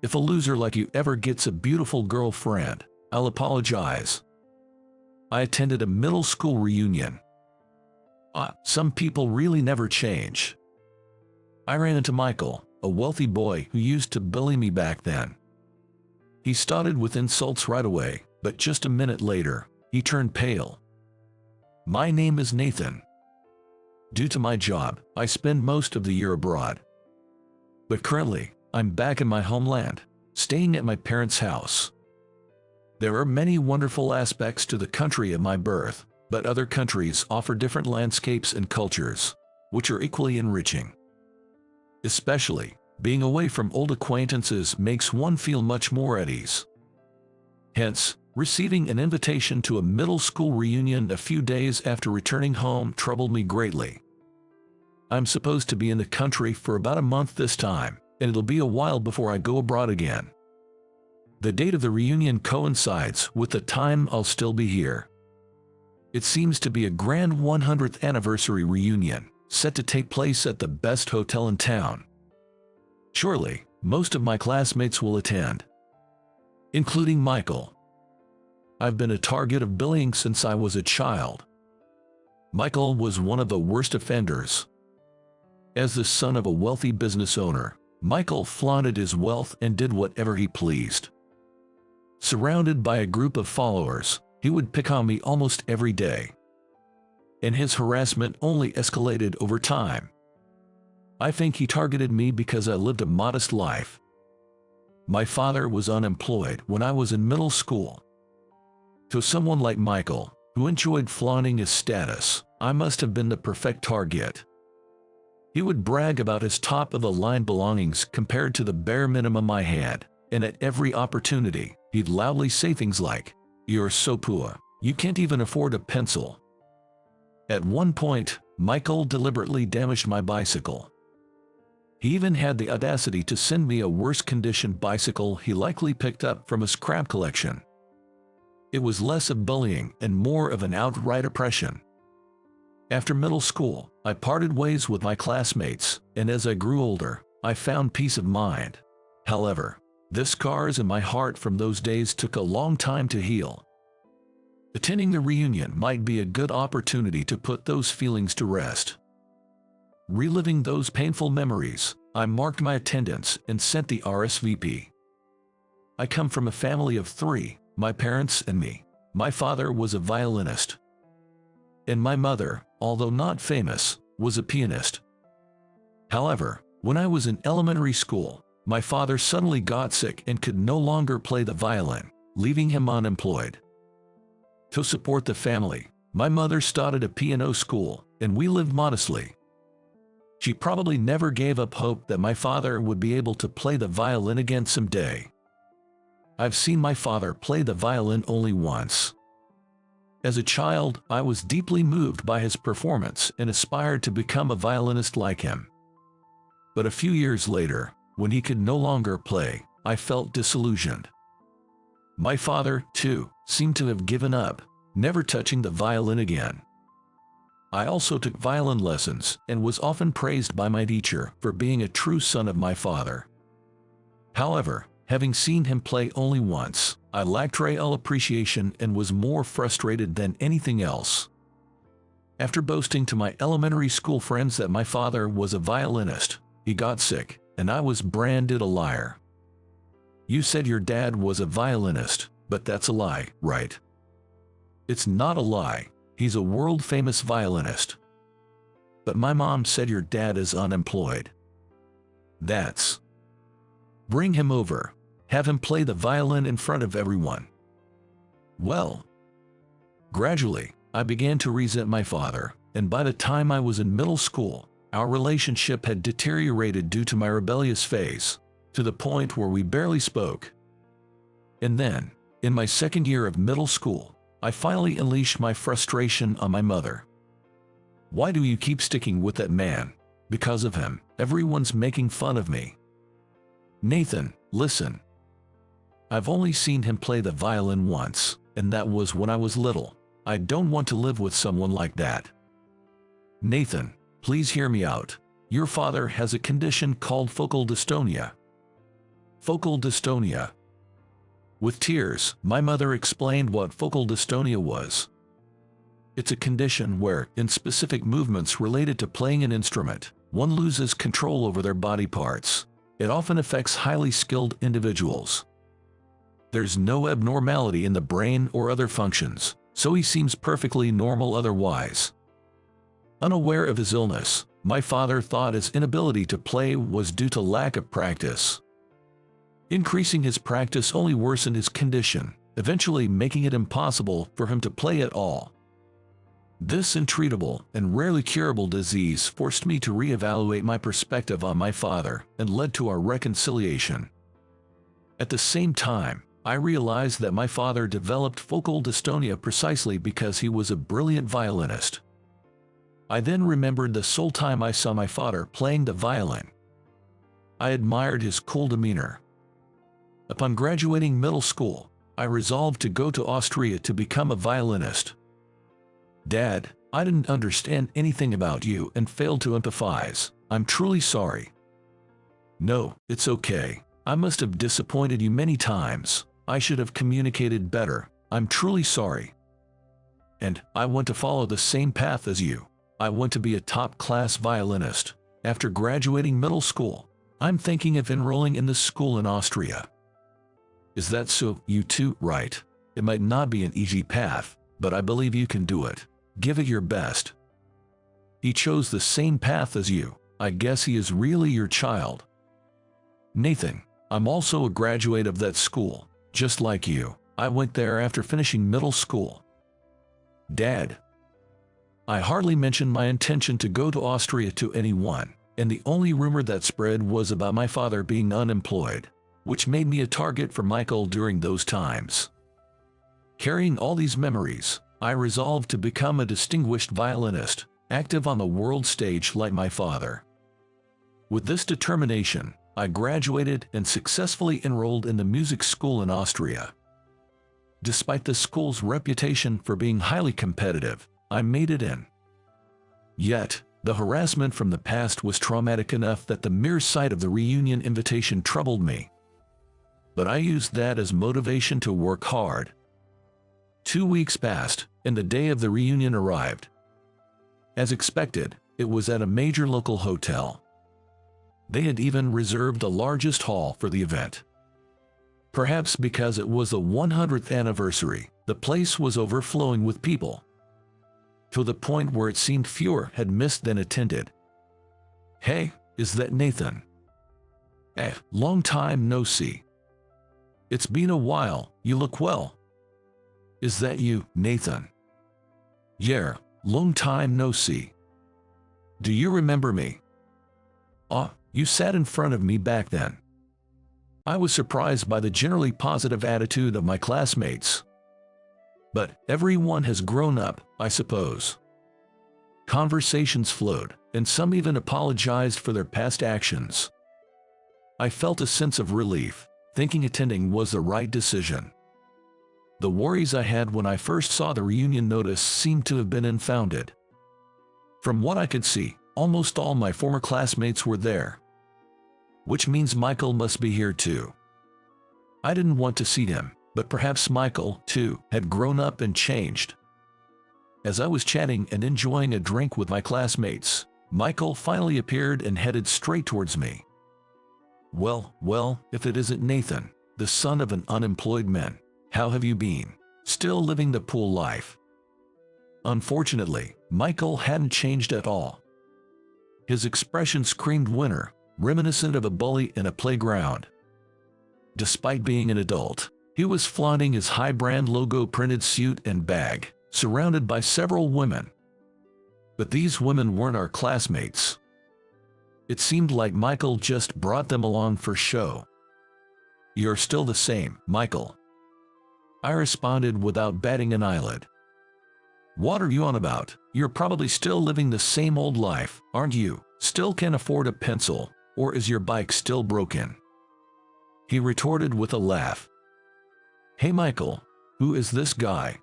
If a loser like you ever gets a beautiful girlfriend, I'll apologize. I attended a middle school reunion. Some people really never change. I ran into Michael, a wealthy boy who used to bully me back then. He started with insults right away, but just a minute later, he turned pale. My name is Nathan. Due to my job, I spend most of the year abroad. But currently, I'm back in my homeland, staying at my parents' house. There are many wonderful aspects to the country of my birth, but other countries offer different landscapes and cultures, which are equally enriching. Especially, being away from old acquaintances makes one feel much more at ease. Hence, receiving an invitation to a middle school reunion a few days after returning home troubled me greatly. I'm supposed to be in the country for about a month this time, and it'll be a while before I go abroad again. The date of the reunion coincides with the time I'll still be here. It seems to be a grand 100th anniversary reunion, set to take place at the best hotel in town. Surely, most of my classmates will attend, including Michael. I've been a target of bullying since I was a child. Michael was one of the worst offenders. As the son of a wealthy business owner, Michael flaunted his wealth and did whatever he pleased. Surrounded by a group of followers, he would pick on me almost every day. And his harassment only escalated over time. I think he targeted me because I lived a modest life. My father was unemployed when I was in middle school. To someone like Michael, who enjoyed flaunting his status, I must have been the perfect target. He would brag about his top-of-the-line belongings compared to the bare minimum I had, and at every opportunity, he'd loudly say things like, "You're so poor, you can't even afford a pencil." At one point, Michael deliberately damaged my bicycle. He even had the audacity to send me a worse-conditioned bicycle he likely picked up from a scrap collection. It was less of bullying and more of an outright oppression. After middle school, I parted ways with my classmates, and as I grew older, I found peace of mind. However, the scars in my heart from those days took a long time to heal. Attending the reunion might be a good opportunity to put those feelings to rest. Reliving those painful memories, I marked my attendance and sent the RSVP. I come from a family of 3, my parents and me. My father was a violinist. And my mother, although not famous, was a pianist. However, when I was in elementary school, my father suddenly got sick and could no longer play the violin, leaving him unemployed. To support the family, my mother started a piano school, and we lived modestly. She probably never gave up hope that my father would be able to play the violin again someday. I've seen my father play the violin only once. As a child, I was deeply moved by his performance and aspired to become a violinist like him. But a few years later, when he could no longer play, I felt disillusioned. My father, too, seemed to have given up, never touching the violin again. I also took violin lessons and was often praised by my teacher for being a true son of my father. However, having seen him play only once, I lacked real appreciation and was more frustrated than anything else. After boasting to my elementary school friends that my father was a violinist, he got sick, and I was branded a liar. "You said your dad was a violinist, but that's a lie, right?" "It's not a lie. He's a world-famous violinist." "But my mom said your dad is unemployed." "That's..." "Bring him over. Have him play the violin in front of everyone." Well, gradually, I began to resent my father, and by the time I was in middle school, our relationship had deteriorated due to my rebellious phase, to the point where we barely spoke. And then, in my second year of middle school, I finally unleashed my frustration on my mother. "Why do you keep sticking with that man? Because of him, everyone's making fun of me." "Nathan, listen. I've only seen him play the violin once, and that was when I was little. I don't want to live with someone like that." "Nathan, please hear me out. Your father has a condition called focal dystonia. Focal dystonia. With tears, my mother explained what focal dystonia was. It's a condition where, in specific movements related to playing an instrument, one loses control over their body parts. It often affects highly skilled individuals. There's no abnormality in the brain or other functions, so he seems perfectly normal otherwise. Unaware of his illness, my father thought his inability to play was due to lack of practice. Increasing his practice only worsened his condition, eventually making it impossible for him to play at all. This untreatable and rarely curable disease forced me to reevaluate my perspective on my father and led to our reconciliation. At the same time, I realized that my father developed focal dystonia precisely because he was a brilliant violinist. I then remembered the sole time I saw my father playing the violin. I admired his cool demeanor. Upon graduating middle school, I resolved to go to Austria to become a violinist. Dad, I didn't understand anything about you and failed to empathize. I'm truly sorry. No, it's okay. I must have disappointed you many times. I should have communicated better. I'm truly sorry. And I want to follow the same path as you. I want to be a top-class violinist. After graduating middle school, I'm thinking of enrolling in this school in Austria. Is that so? You too? Right. It might not be an easy path, but I believe you can do it. Give it your best. He chose the same path as you. I guess he is really your child. Nathan, I'm also a graduate of that school, just like you. I went there after finishing middle school. Dad, I hardly mentioned my intention to go to Austria to anyone, and the only rumor that spread was about my father being unemployed, which made me a target for Michael during those times. Carrying all these memories, I resolved to become a distinguished violinist, active on the world stage like my father. With this determination, I graduated and successfully enrolled in the music school in Austria. Despite the school's reputation for being highly competitive, I made it in. Yet, the harassment from the past was traumatic enough that the mere sight of the reunion invitation troubled me. But I used that as motivation to work hard. 2 weeks passed, and the day of the reunion arrived. As expected, it was at a major local hotel. They had even reserved the largest hall for the event. Perhaps because it was the 100th anniversary, the place was overflowing with people, to the point where it seemed fewer had missed than attended. Hey, is that Nathan? Long time no see. It's been a while, you look well. Is that you, Nathan? Yeah, long time no see. Do you remember me? You sat in front of me back then. I was surprised by the generally positive attitude of my classmates. But everyone has grown up, I suppose. Conversations flowed, and some even apologized for their past actions. I felt a sense of relief, thinking attending was the right decision. The worries I had when I first saw the reunion notice seemed to have been unfounded. From what I could see, almost all my former classmates were there. Which means Michael must be here too. I didn't want to see him, but perhaps Michael, too, had grown up and changed. As I was chatting and enjoying a drink with my classmates, Michael finally appeared and headed straight towards me. Well, if it isn't Nathan, the son of an unemployed man. How have you been? Still living the pool life? Unfortunately, Michael hadn't changed at all. His expression screamed winter, reminiscent of a bully in a playground. Despite being an adult, he was flaunting his high-brand logo-printed suit and bag, surrounded by several women. But these women weren't our classmates. It seemed like Michael just brought them along for show. You're still the same, Michael. I responded without batting an eyelid. What are you on about? You're probably still living the same old life, aren't you? Still can't afford a pencil, or is your bike still broken? He retorted with a laugh. Hey Michael, who is this guy?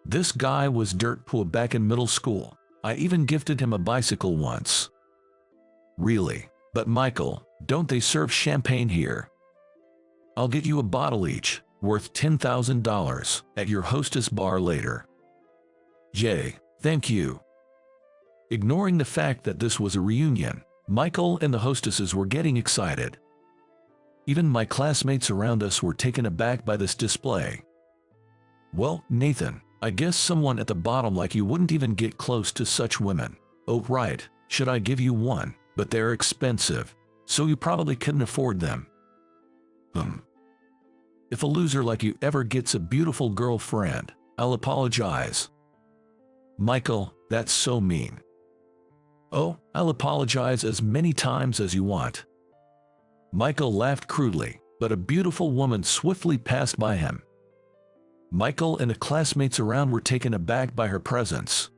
This guy was dirt poor back in middle school. I even gifted him a bicycle once. Really? But Michael, don't they serve champagne here? I'll get you a bottle each, worth $10,000, at your hostess bar later. Jay, thank you. Ignoring the fact that this was a reunion, Michael and the hostesses were getting excited. Even my classmates around us were taken aback by this display. Well, Nathan, I guess someone at the bottom like you wouldn't even get close to such women. Oh right, should I give you one? But they're expensive, so you probably couldn't afford them. If a loser like you ever gets a beautiful girlfriend, I'll apologize. Michael, that's so mean. Oh, I'll apologize as many times as you want. Michael laughed crudely, but a beautiful woman swiftly passed by him. Michael and the classmates around were taken aback by her presence.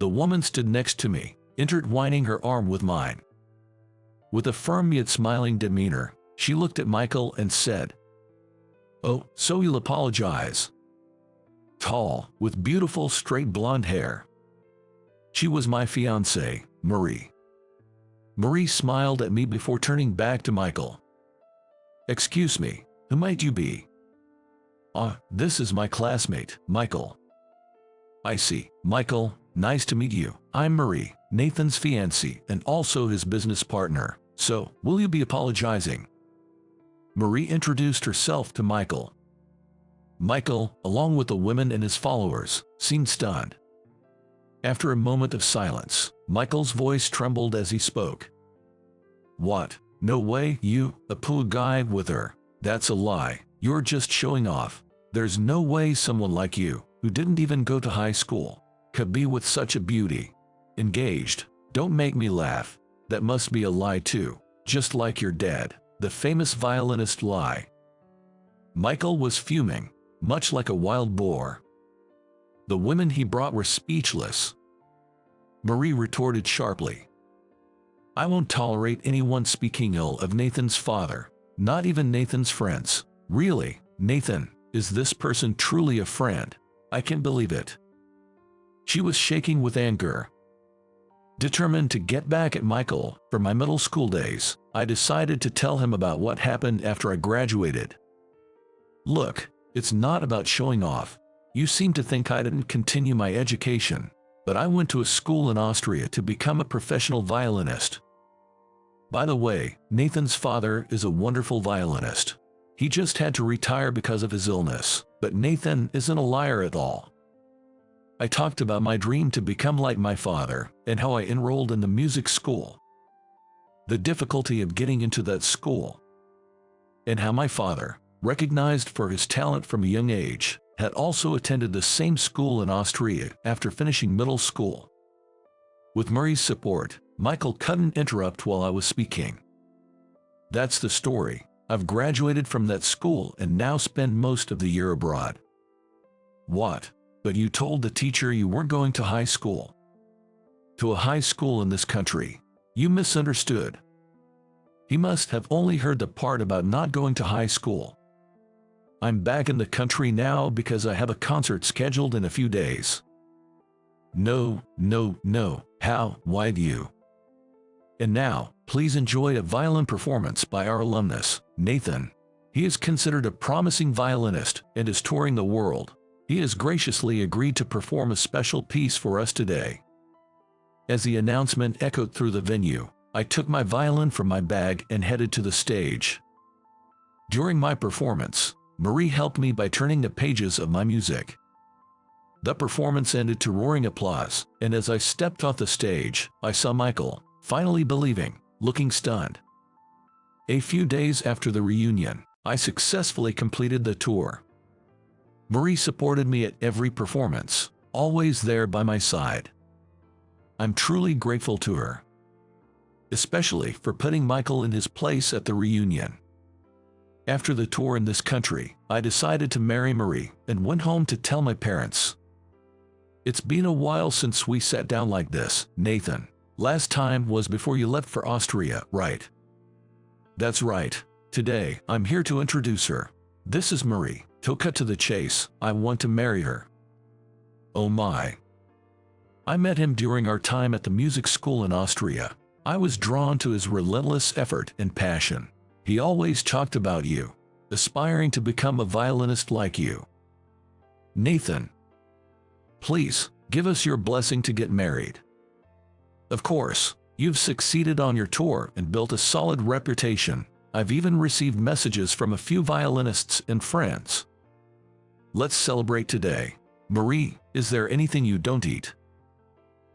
The woman stood next to me, intertwining her arm with mine. With a firm yet smiling demeanor, she looked at Michael and said, "Oh, so you'll apologize." Tall, with beautiful straight blonde hair. She was my fiancée, Marie. Marie smiled at me before turning back to Michael. "Excuse me, who might you be?" This is my classmate, Michael." "I see, Michael, nice to meet you. I'm Marie, Nathan's fiancée and also his business partner. So, will you be apologizing?" Marie introduced herself to Michael. Michael, along with the women and his followers, seemed stunned. After a moment of silence, Michael's voice trembled as he spoke. "What? No way, you, a poor guy with her? That's a lie. You're just showing off. There's no way someone like you, who didn't even go to high school, could be with such a beauty. Engaged? Don't make me laugh. That must be a lie too, just like your dad, the famous violinist lie." Michael was fuming, much like a wild boar. The women he brought were speechless. Marie retorted sharply, "I won't tolerate anyone speaking ill of Nathan's father, not even Nathan's friends. Really, Nathan, is this person truly a friend? I can't believe it." She was shaking with anger. Determined to get back at Michael for my middle school days, I decided to tell him about what happened after I graduated. "Look, it's not about showing off. You seem to think I didn't continue my education, but I went to a school in Austria to become a professional violinist. By the way, Nathan's father is a wonderful violinist. He just had to retire because of his illness, but Nathan isn't a liar at all." I talked about my dream to become like my father and how I enrolled in the music school. The difficulty of getting into that school. And how my father, recognized for his talent from a young age, had also attended the same school in Austria after finishing middle school. With Murray's support, Michael couldn't interrupt while I was speaking. That's the story. I've graduated from that school and now spend most of the year abroad. What? But you told the teacher you weren't going to high school. To a high school in this country. You misunderstood. He must have only heard the part about not going to high school. I'm back in the country now because I have a concert scheduled in a few days. No. How? Why do you? And now, please enjoy a violin performance by our alumnus, Nathan. He is considered a promising violinist and is touring the world. He has graciously agreed to perform a special piece for us today. As the announcement echoed through the venue, I took my violin from my bag and headed to the stage. During my performance, Marie helped me by turning the pages of my music. The performance ended to roaring applause, and as I stepped off the stage, I saw Michael, finally believing, looking stunned. A few days after the reunion, I successfully completed the tour. Marie supported me at every performance, always there by my side. I'm truly grateful to her, especially for putting Michael in his place at the reunion. After the tour in this country, I decided to marry Marie and went home to tell my parents. It's been a while since we sat down like this, Nathan. Last time was before you left for Austria, right? That's right. Today, I'm here to introduce her. This is Marie. To cut to the chase, I want to marry her. Oh my. I met him during our time at the music school in Austria. I was drawn to his relentless effort and passion. He always talked about you, aspiring to become a violinist like you. Nathan, please, give us your blessing to get married. Of course, you've succeeded on your tour and built a solid reputation. I've even received messages from a few violinists and friends. Let's celebrate today. Marie, is there anything you don't eat?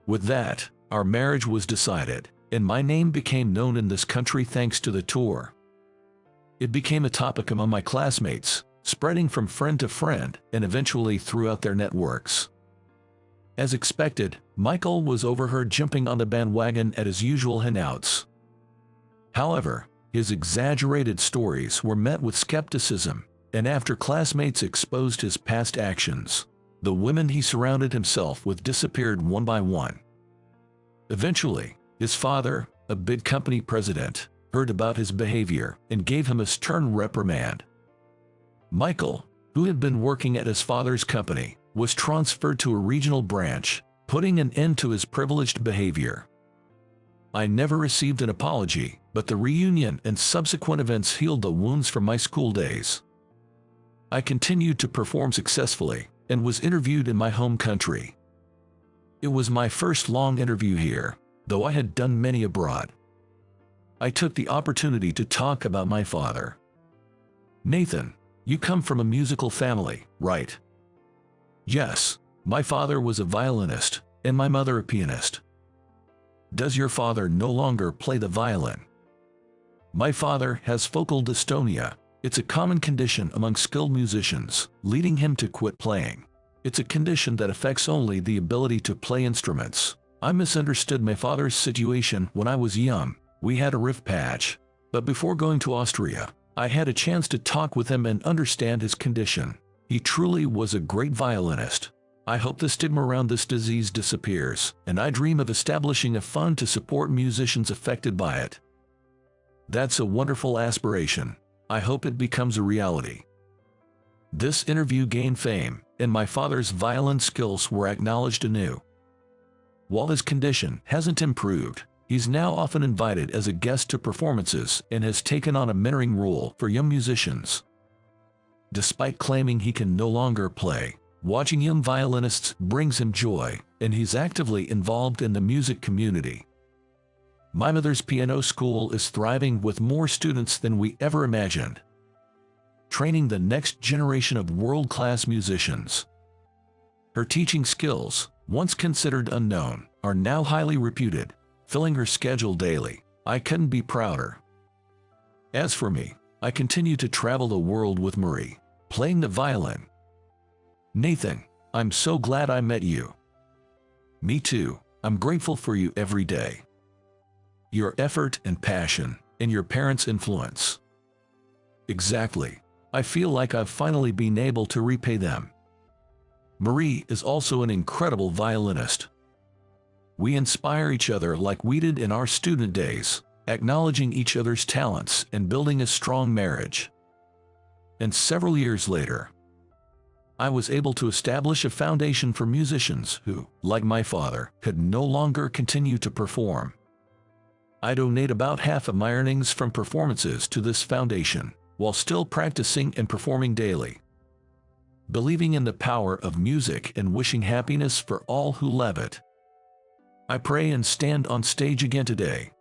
With that, our marriage was decided, and my name became known in this country thanks to the tour. It became a topic among my classmates, spreading from friend to friend and eventually throughout their networks. As expected, Michael was overheard jumping on the bandwagon at his usual hangouts. However, his exaggerated stories were met with skepticism, and after classmates exposed his past actions, the women he surrounded himself with disappeared one by one. Eventually, his father, a big company president, heard about his behavior and gave him a stern reprimand. Michael, who had been working at his father's company, was transferred to a regional branch, putting an end to his privileged behavior. I never received an apology, but the reunion and subsequent events healed the wounds from my school days. I continued to perform successfully and was interviewed in my home country. It was my first long interview here, though I had done many abroad. I took the opportunity to talk about my father. Nathan, you come from a musical family, right? Yes, my father was a violinist, and my mother a pianist. Does your father no longer play the violin? My father has focal dystonia. It's a common condition among skilled musicians, leading him to quit playing. It's a condition that affects only the ability to play instruments. I misunderstood my father's situation when I was young. We had a rift patch, but before going to Austria, I had a chance to talk with him and understand his condition. He truly was a great violinist. I hope the stigma around this disease disappears, and I dream of establishing a fund to support musicians affected by it. That's a wonderful aspiration. I hope it becomes a reality. This interview gained fame, and my father's violin skills were acknowledged anew. While his condition hasn't improved, he's now often invited as a guest to performances and has taken on a mentoring role for young musicians. Despite claiming he can no longer play, watching young violinists brings him joy, and he's actively involved in the music community. My mother's piano school is thriving with more students than we ever imagined, training the next generation of world-class musicians. Her teaching skills, once considered unknown, are now highly reputed, filling her schedule daily. I couldn't be prouder. As for me, I continue to travel the world with Marie, playing the violin. Nathan, I'm so glad I met you. Me too. I'm grateful for you every day. Your effort and passion, and your parents' influence. Exactly. I feel like I've finally been able to repay them. Marie is also an incredible violinist. We inspire each other like we did in our student days, acknowledging each other's talents and building a strong marriage. And several years later, I was able to establish a foundation for musicians who, like my father, could no longer continue to perform. I donate about half of my earnings from performances to this foundation, while still practicing and performing daily. Believing in the power of music and wishing happiness for all who love it. I pray and stand on stage again today,